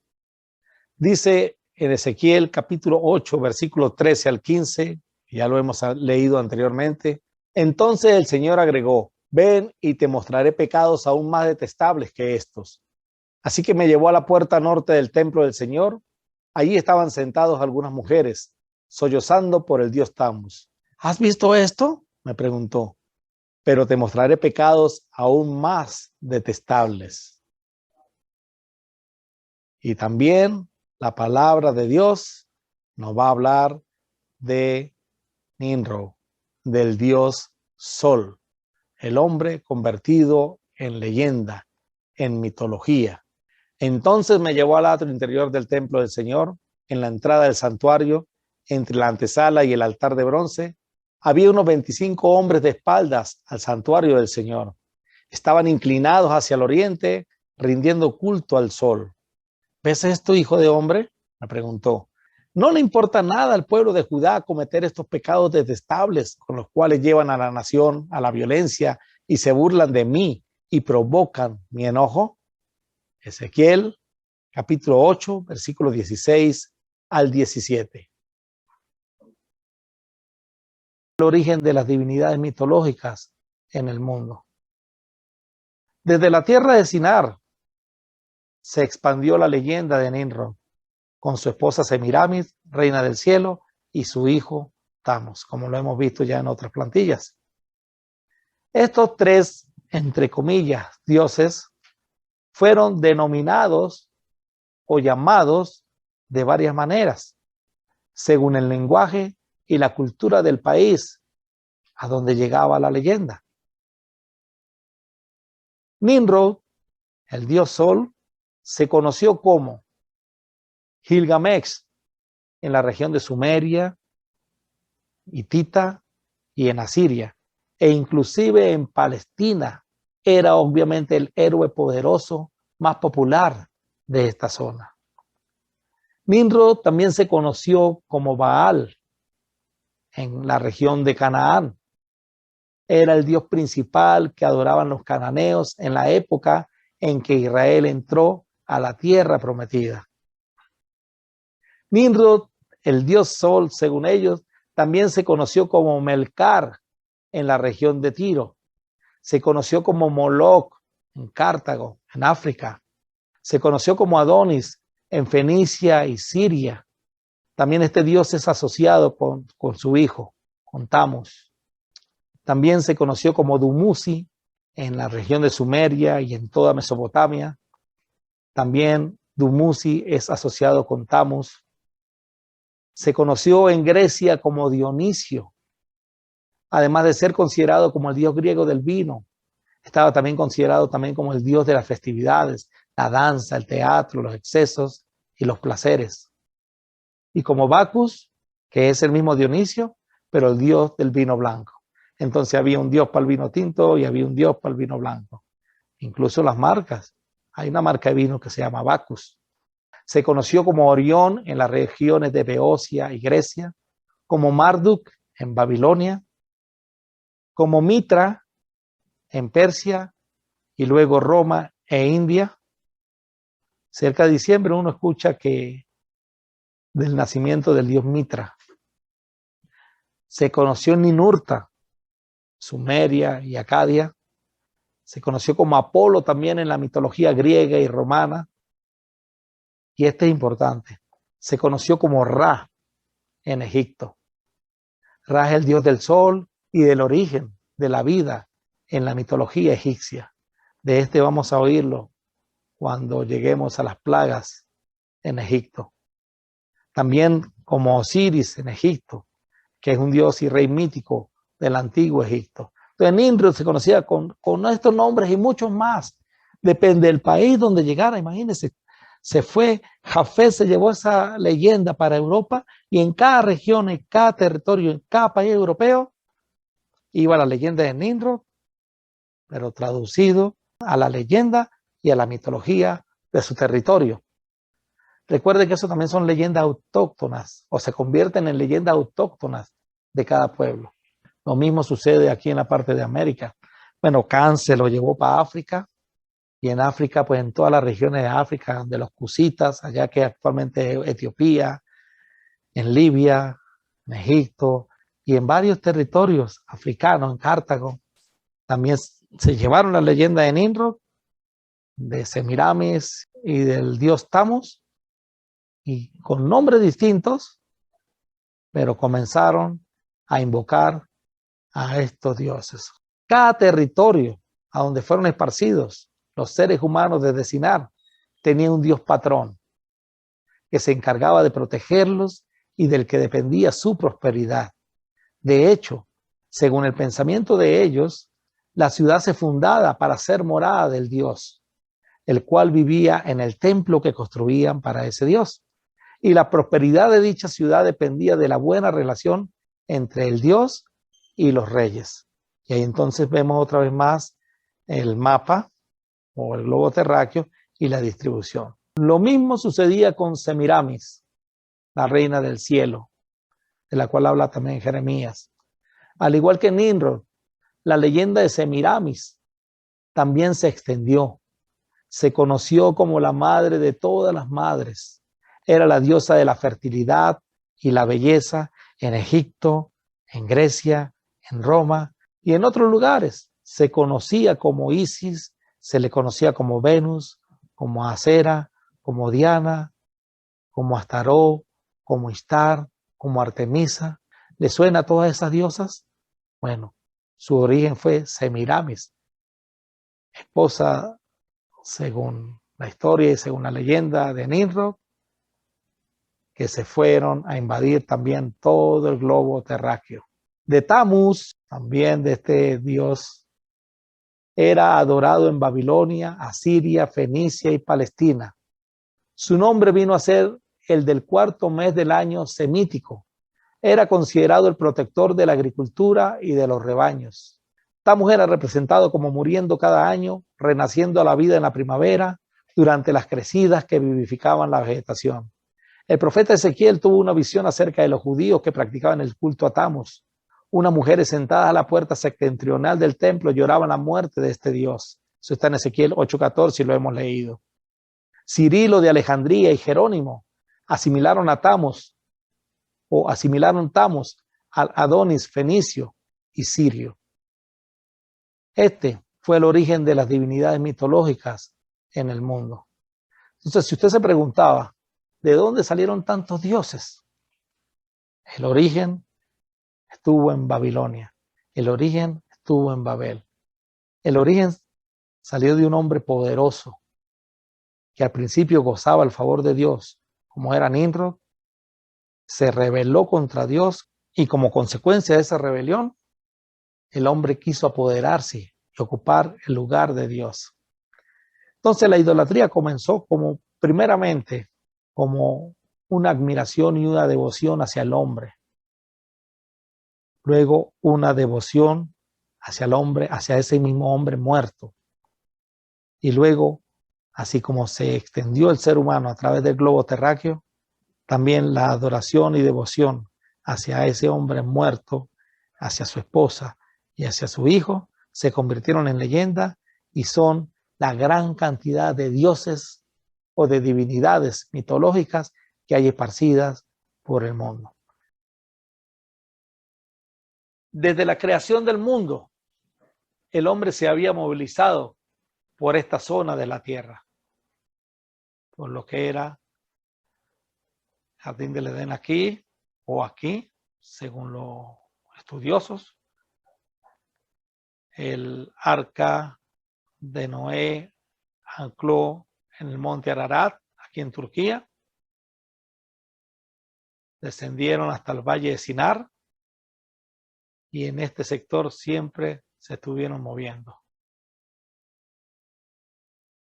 Dice en Ezequiel capítulo 8, versículos 13 al 15, ya lo hemos leído anteriormente. Entonces el Señor agregó: ven y te mostraré pecados aún más detestables que estos. Así que me llevó a la puerta norte del templo del Señor. Allí estaban sentados algunas mujeres, sollozando por el dios Tammuz. ¿Has visto esto?, me preguntó. Pero te mostraré pecados aún más detestables. Y también la palabra de Dios nos va a hablar de Nimrod, del dios Sol, el hombre convertido en leyenda, en mitología. Entonces me llevó al atrio interior del templo del Señor. En la entrada del santuario, entre la antesala y el altar de bronce, había unos 25 hombres de espaldas al santuario del Señor. Estaban inclinados hacia el oriente, rindiendo culto al sol. ¿Ves esto, hijo de hombre?, me preguntó. ¿No le importa nada al pueblo de Judá cometer estos pecados detestables con los cuales llevan a la nación a la violencia y se burlan de mí y provocan mi enojo? Ezequiel, capítulo 8, versículos 16 al 17. El origen de las divinidades mitológicas en el mundo. Desde la tierra de Sinar se expandió la leyenda de Nimrod, con su esposa Semiramis, reina del cielo, y su hijo Tamos, como lo hemos visto ya en otras plantillas. Estos tres, entre comillas, dioses, fueron denominados o llamados de varias maneras, según el lenguaje y la cultura del país a donde llegaba la leyenda. Nimrod, el dios Sol, se conoció como Gilgamesh en la región de Sumeria, Hitita y en Asiria, e inclusive en Palestina. Era obviamente el héroe poderoso más popular de esta zona. Nimrod también se conoció como Baal en la región de Canaán. Era el dios principal que adoraban los cananeos en la época en que Israel entró a la tierra prometida. Nimrod, el dios Sol, según ellos, también se conoció como Melcar en la región de Tiro. Se conoció como Moloch en Cartago, en África. Se conoció como Adonis en Fenicia y Siria. También este dios es asociado con su hijo, con Tamos. También se conoció como Dumuzi en la región de Sumeria y en toda Mesopotamia. También Dumuzi es asociado con Tamos. Se conoció en Grecia como Dionisio, además de ser considerado como el dios griego del vino. Estaba también considerado también como el dios de las festividades, la danza, el teatro, los excesos y los placeres. Y como Bacchus, que es el mismo Dionisio, pero el dios del vino blanco. Entonces había un dios para el vino tinto y había un dios para el vino blanco. Incluso las marcas. Hay una marca de vino que se llama Bacchus. Se conoció como Orión en las regiones de Beocia y Grecia, como Marduk en Babilonia, como Mitra en Persia y luego Roma e India. Cerca de diciembre uno escucha que del nacimiento del dios Mitra. Se conoció en Ninurta, Sumeria y Acadia. Se conoció como Apolo también en la mitología griega y romana. Y este es importante. Se conoció como Ra en Egipto. Ra es el dios del sol y del origen de la vida en la mitología egipcia. De este vamos a oírlo cuando lleguemos a las plagas en Egipto. También como Osiris en Egipto, que es un dios y rey mítico del antiguo Egipto. Entonces Nimrod se conocía con estos nombres y muchos más. Depende del país donde llegara, imagínense. Se fue, Jafet se llevó esa leyenda para Europa y en cada región, en cada territorio, en cada país europeo, iba la leyenda de Nimrod, pero traducido a la leyenda y a la mitología de su territorio. Recuerden que eso también son leyendas autóctonas o se convierten en leyendas autóctonas de cada pueblo. Lo mismo sucede aquí en la parte de América. Bueno, Can se lo llevó para África y en África, pues en todas las regiones de África, de los cusitas, allá que actualmente es Etiopía, en Libia, en Egipto y en varios territorios africanos, en Cartago, también se llevaron la leyenda de Nimrod, de Semiramis y del dios Tamos, y con nombres distintos, pero comenzaron a invocar a estos dioses. Cada territorio a donde fueron esparcidos los seres humanos desde Sinar tenía un dios patrón que se encargaba de protegerlos y del que dependía su prosperidad. De hecho, según el pensamiento de ellos, la ciudad se fundaba para ser morada del dios, el cual vivía en el templo que construían para ese dios. Y la prosperidad de dicha ciudad dependía de la buena relación entre el dios y los reyes. Y ahí entonces vemos otra vez más el mapa o el globo terráqueo y la distribución. Lo mismo sucedía con Semiramis, la reina del cielo, de la cual habla también Jeremías. Al igual que Nimrod, la leyenda de Semiramis también se extendió. Se conoció como la madre de todas las madres. Era la diosa de la fertilidad y la belleza en Egipto, en Grecia, en Roma y en otros lugares. Se conocía como Isis, se le conocía como Venus, como Acera, como Diana, como Astaró, como Ishtar, como Artemisa. ¿Le suena a todas esas diosas? Bueno, su origen fue Semiramis, esposa, según la historia y según la leyenda, de Nimrod, que se fueron a invadir también todo el globo terráqueo. De Tamuz, también de este dios, era adorado en Babilonia, Asiria, Fenicia y Palestina. Su nombre vino a ser el del cuarto mes del año semítico. Era considerado el protector de la agricultura y de los rebaños. Tamuz era representado como muriendo cada año, renaciendo a la vida en la primavera, durante las crecidas que vivificaban la vegetación. El profeta Ezequiel tuvo una visión acerca de los judíos que practicaban el culto a Tamuz. Unas mujeres sentadas a la puerta septentrional del templo lloraban la muerte de este dios. Eso está en Ezequiel 8:14 y lo hemos leído. Cirilo de Alejandría y Jerónimo asimilaron Tamuz al Adonis fenicio y sirio. Este fue el origen de las divinidades mitológicas en el mundo. Entonces, si usted se preguntaba, ¿de dónde salieron tantos dioses? El origen estuvo en Babilonia. El origen estuvo en Babel. El origen salió de un hombre poderoso que al principio gozaba el favor de Dios, como era Nimrod, se rebeló contra Dios y como consecuencia de esa rebelión, el hombre quiso apoderarse y ocupar el lugar de Dios. Entonces la idolatría comenzó primeramente como una admiración y una devoción hacia el hombre. Luego una devoción hacia el hombre, hacia ese mismo hombre muerto. Y luego, así como se extendió el ser humano a través del globo terráqueo, también la adoración y devoción hacia ese hombre muerto, hacia su esposa y hacia su hijo, se convirtieron en leyenda y son la gran cantidad de dioses o de divinidades mitológicas que hay esparcidas por el mundo. Desde la creación del mundo, el hombre se había movilizado por esta zona de la tierra, por lo que era Jardín del Edén aquí o aquí, según los estudiosos. El arca de Noé ancló en el monte Ararat, aquí en Turquía. Descendieron hasta el valle de Sinar y en este sector siempre se estuvieron moviendo.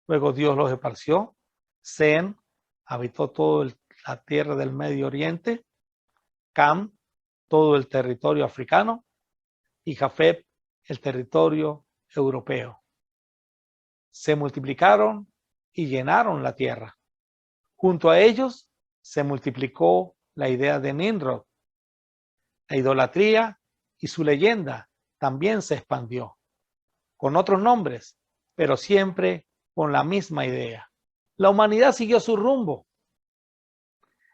Luego Dios los esparció. Sem habitó toda la tierra del Medio Oriente, Cam todo el territorio africano y Jafet el territorio europeo. Se multiplicaron y llenaron la tierra. Junto a ellos se multiplicó la idea de Nimrod. La idolatría y su leyenda también se expandió, con otros nombres, pero siempre con la misma idea. La humanidad siguió su rumbo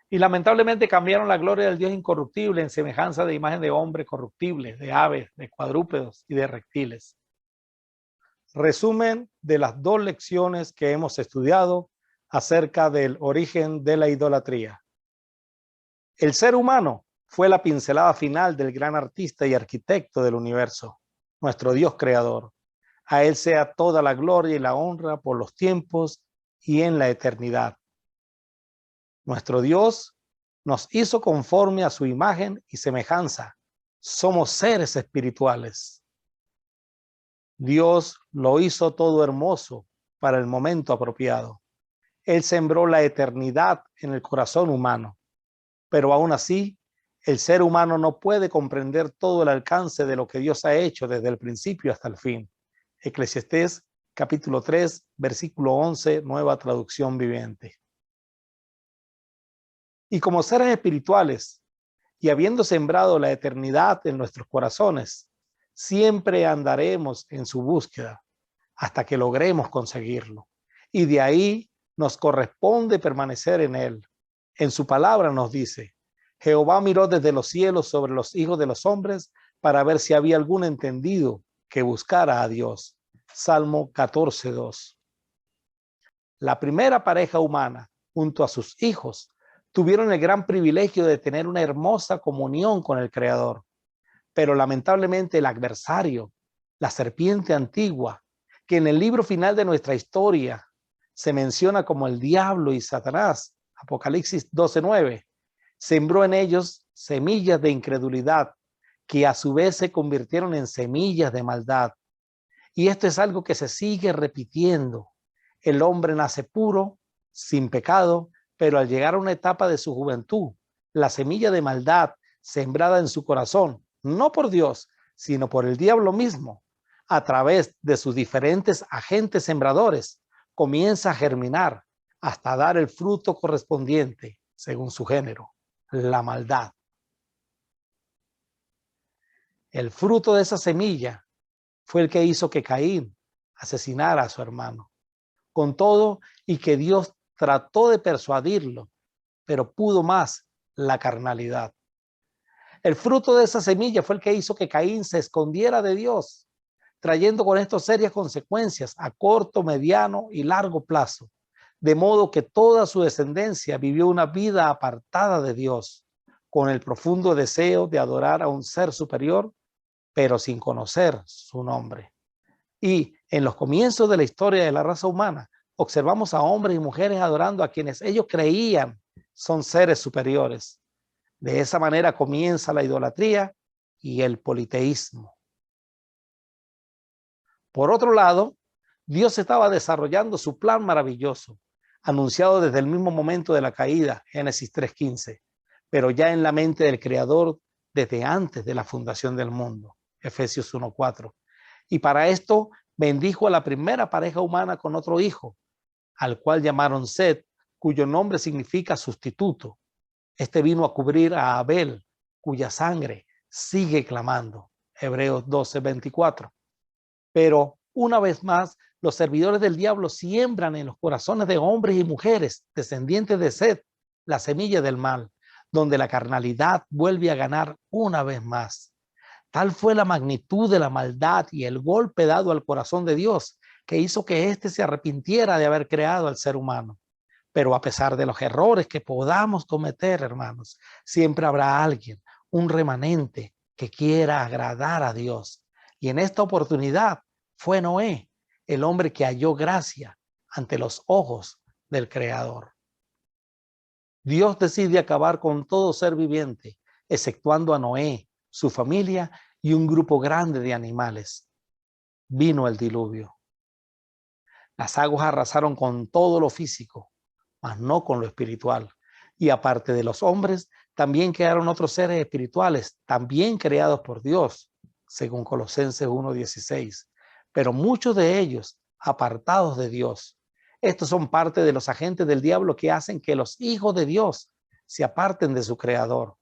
y lamentablemente cambiaron la gloria del Dios incorruptible en semejanza de imagen de hombre corruptible, de aves, de cuadrúpedos y de reptiles. Resumen de las 2 lecciones que hemos estudiado acerca del origen de la idolatría. El ser humano fue la pincelada final del gran artista y arquitecto del universo, nuestro Dios creador. A Él sea toda la gloria y la honra por los tiempos y en la eternidad. Nuestro Dios nos hizo conforme a su imagen y semejanza. Somos seres espirituales. Dios lo hizo todo hermoso para el momento apropiado. Él sembró la eternidad en el corazón humano, pero aún así, el ser humano no puede comprender todo el alcance de lo que Dios ha hecho desde el principio hasta el fin. Eclesiastés capítulo 3, versículo 11, nueva traducción viviente. Y como seres espirituales, y habiendo sembrado la eternidad en nuestros corazones, siempre andaremos en su búsqueda hasta que logremos conseguirlo. Y de ahí nos corresponde permanecer en él. En su palabra nos dice, Jehová miró desde los cielos sobre los hijos de los hombres para ver si había algún entendido que buscara a Dios. Salmo 14:2. La primera pareja humana, junto a sus hijos, Tuvieron el gran privilegio de tener una hermosa comunión con el Creador. Pero lamentablemente el adversario, la serpiente antigua, que en el libro final de nuestra historia se menciona como el diablo y Satanás, Apocalipsis 12:9, sembró en ellos semillas de incredulidad que a su vez se convirtieron en semillas de maldad. Y esto es algo que se sigue repitiendo. El hombre nace puro, sin pecado, pero al llegar a una etapa de su juventud, la semilla de maldad sembrada en su corazón, no por Dios, sino por el diablo mismo, a través de sus diferentes agentes sembradores, comienza a germinar hasta dar el fruto correspondiente, según su género, la maldad. El fruto de esa semilla fue el que hizo que Caín asesinara a su hermano. Con todo, y que Dios trató de persuadirlo, pero pudo más la carnalidad. El fruto de esa semilla fue el que hizo que Caín se escondiera de Dios, trayendo con esto serias consecuencias a corto, mediano y largo plazo, de modo que toda su descendencia vivió una vida apartada de Dios, con el profundo deseo de adorar a un ser superior, pero sin conocer su nombre. Y en los comienzos de la historia de la raza humana, observamos a hombres y mujeres adorando a quienes ellos creían son seres superiores. De esa manera comienza la idolatría y el politeísmo. Por otro lado, Dios estaba desarrollando su plan maravilloso, anunciado desde el mismo momento de la caída, Génesis 3:15, pero ya en la mente del Creador desde antes de la fundación del mundo, Efesios 1:4. Y para esto bendijo a la primera pareja humana con otro hijo, al cual llamaron Set, cuyo nombre significa sustituto. Este vino a cubrir a Abel, cuya sangre sigue clamando, Hebreos 12:24. Pero una vez más, los servidores del diablo siembran en los corazones de hombres y mujeres descendientes de Set la semilla del mal, donde la carnalidad vuelve a ganar una vez más. Tal fue la magnitud de la maldad y el golpe dado al corazón de Dios que hizo que éste se arrepintiera de haber creado al ser humano. Pero a pesar de los errores que podamos cometer, hermanos, siempre habrá alguien, un remanente que quiera agradar a Dios. Y en esta oportunidad fue Noé, el hombre que halló gracia ante los ojos del Creador. Dios decide acabar con todo ser viviente, exceptuando a Noé, su familia y un grupo grande de animales. Vino el diluvio. Las aguas arrasaron con todo lo físico, mas no con lo espiritual. Y aparte de los hombres, también quedaron otros seres espirituales, también creados por Dios, según Colosenses 1:16. Pero muchos de ellos apartados de Dios. Estos son parte de los agentes del diablo que hacen que los hijos de Dios se aparten de su Creador,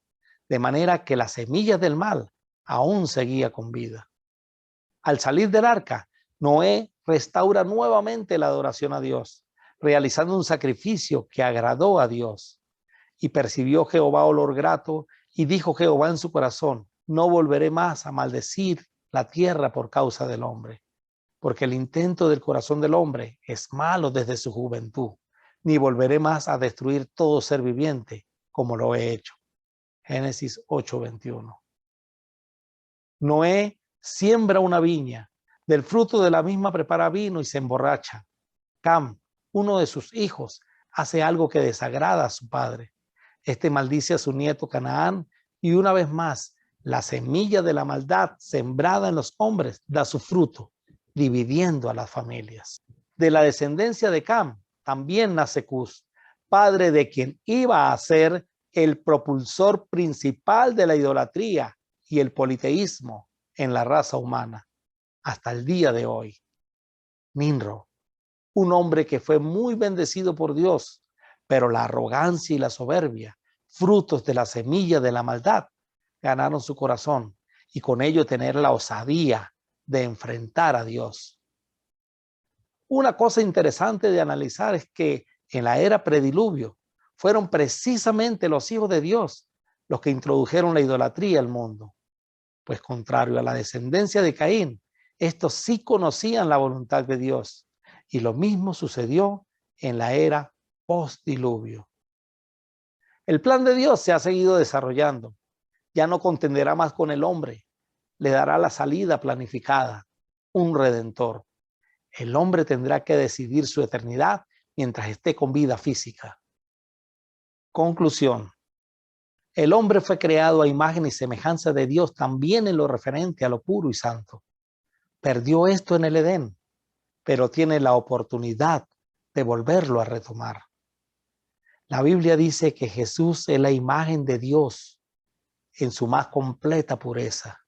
de manera que las semillas del mal aún seguía con vida. Al salir del arca, Noé restaura nuevamente la adoración a Dios, realizando un sacrificio que agradó a Dios. Y percibió Jehová olor grato, y dijo Jehová en su corazón: no volveré más a maldecir la tierra por causa del hombre, porque el intento del corazón del hombre es malo desde su juventud, ni volveré más a destruir todo ser viviente como lo he hecho. Génesis 8:21. Noé siembra una viña, del fruto de la misma prepara vino y se emborracha. Cam, uno de sus hijos, hace algo que desagrada a su padre. Este maldice a su nieto Canaán y una vez más, la semilla de la maldad sembrada en los hombres da su fruto, dividiendo a las familias. De la descendencia de Cam también nace Cus, padre de quien iba a ser el propulsor principal de la idolatría y el politeísmo en la raza humana hasta el día de hoy. Nimrod, un hombre que fue muy bendecido por Dios, pero la arrogancia y la soberbia, frutos de la semilla de la maldad, ganaron su corazón y con ello tener la osadía de enfrentar a Dios. Una cosa interesante de analizar es que en la era prediluvio fueron precisamente los hijos de Dios los que introdujeron la idolatría al mundo. Pues contrario a la descendencia de Caín, estos sí conocían la voluntad de Dios. Y lo mismo sucedió en la era postdiluvio. El plan de Dios se ha seguido desarrollando. Ya no contenderá más con el hombre. Le dará la salida planificada, un redentor. El hombre tendrá que decidir su eternidad mientras esté con vida física. Conclusión. El hombre fue creado a imagen y semejanza de Dios también en lo referente a lo puro y santo. Perdió esto en el Edén, pero tiene la oportunidad de volverlo a retomar. La Biblia dice que Jesús es la imagen de Dios en su más completa pureza.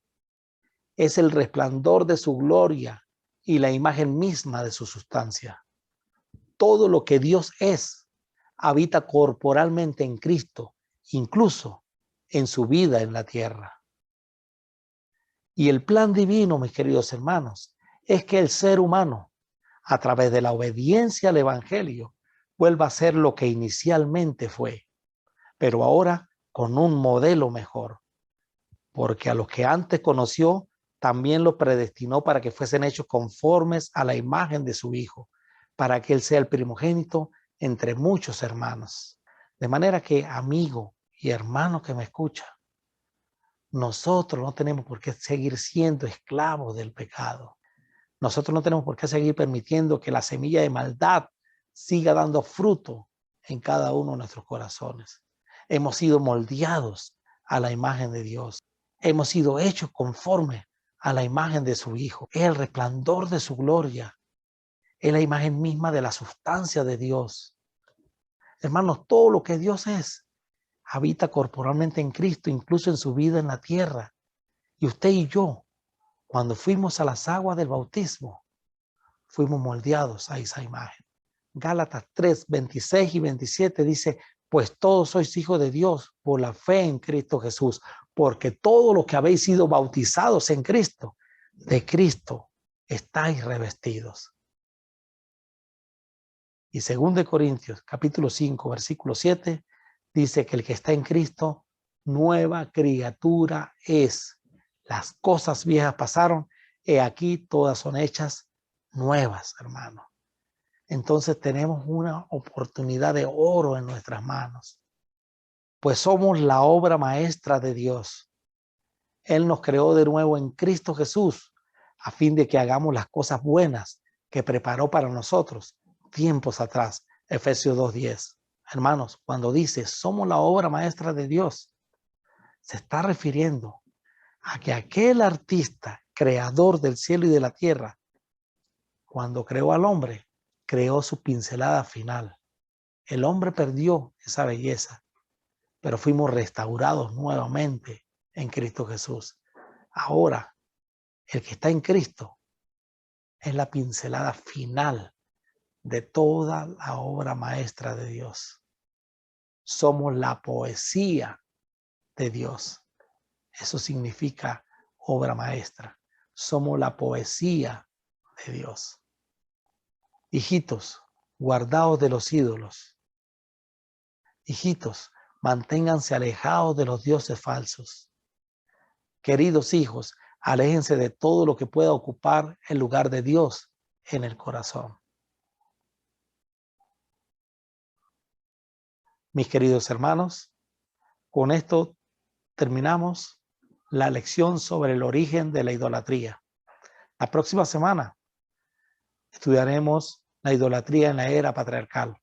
Es el resplandor de su gloria y la imagen misma de su sustancia. Todo lo que Dios es habita corporalmente en Cristo, incluso en su vida en la tierra. Y el plan divino, mis queridos hermanos, es que el ser humano, a través de la obediencia al Evangelio, vuelva a ser lo que inicialmente fue, pero ahora con un modelo mejor, porque a los que antes conoció, también los predestinó para que fuesen hechos conformes a la imagen de su Hijo, para que Él sea el primogénito entre muchos hermanos. De manera que, amigo y hermano que me escucha, nosotros no tenemos por qué seguir siendo esclavos del pecado. Nosotros no tenemos por qué seguir permitiendo que la semilla de maldad siga dando fruto en cada uno de nuestros corazones. Hemos sido moldeados a la imagen de Dios. Hemos sido hechos conforme a la imagen de su Hijo. Es el resplandor de su gloria. Es la imagen misma de la sustancia de Dios. Hermanos, todo lo que Dios es habita corporalmente en Cristo, incluso en su vida en la tierra. Y usted y yo, cuando fuimos a las aguas del bautismo, fuimos moldeados a esa imagen. Gálatas 3, 26 y 27 dice, pues todos sois hijos de Dios por la fe en Cristo Jesús, porque todo lo que habéis sido bautizados en Cristo, de Cristo estáis revestidos. Y 2 Corintios capítulo 5, versículo 7, dice que el que está en Cristo, nueva criatura es. Las cosas viejas pasaron, he aquí todas son hechas nuevas, hermano. Entonces tenemos una oportunidad de oro en nuestras manos, pues somos la obra maestra de Dios. Él nos creó de nuevo en Cristo Jesús, a fin de que hagamos las cosas buenas que preparó para nosotros tiempos atrás. Efesios 2:10. Hermanos, cuando dice somos la obra maestra de Dios, se está refiriendo a que aquel artista, creador del cielo y de la tierra, cuando creó al hombre, creó su pincelada final. El hombre perdió esa belleza, pero fuimos restaurados nuevamente en Cristo Jesús. Ahora, el que está en Cristo es la pincelada final de toda la obra maestra de Dios. Somos la poesía de Dios. Eso significa obra maestra. Somos la poesía de Dios. Hijitos, guardaos de los ídolos. Hijitos, manténganse alejados de los dioses falsos. Queridos hijos, aléjense de todo lo que pueda ocupar el lugar de Dios en el corazón. Mis queridos hermanos, con esto terminamos la lección sobre el origen de la idolatría. La próxima semana estudiaremos la idolatría en la era patriarcal.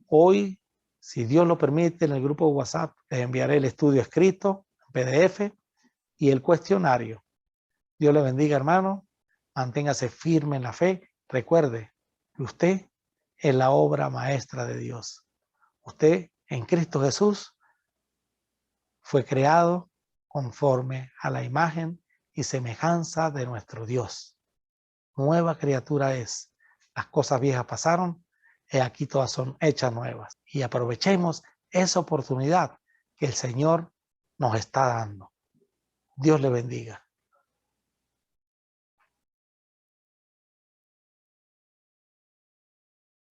Hoy, si Dios lo permite, en el grupo de WhatsApp les enviaré el estudio escrito, PDF y el cuestionario. Dios le bendiga, hermano. Manténgase firme en la fe. Recuerde que usted es la obra maestra de Dios. Usted en Cristo Jesús fue creado conforme a la imagen y semejanza de nuestro Dios. Nueva criatura es. Las cosas viejas pasaron, y aquí todas son hechas nuevas. Y aprovechemos esa oportunidad que el Señor nos está dando. Dios le bendiga.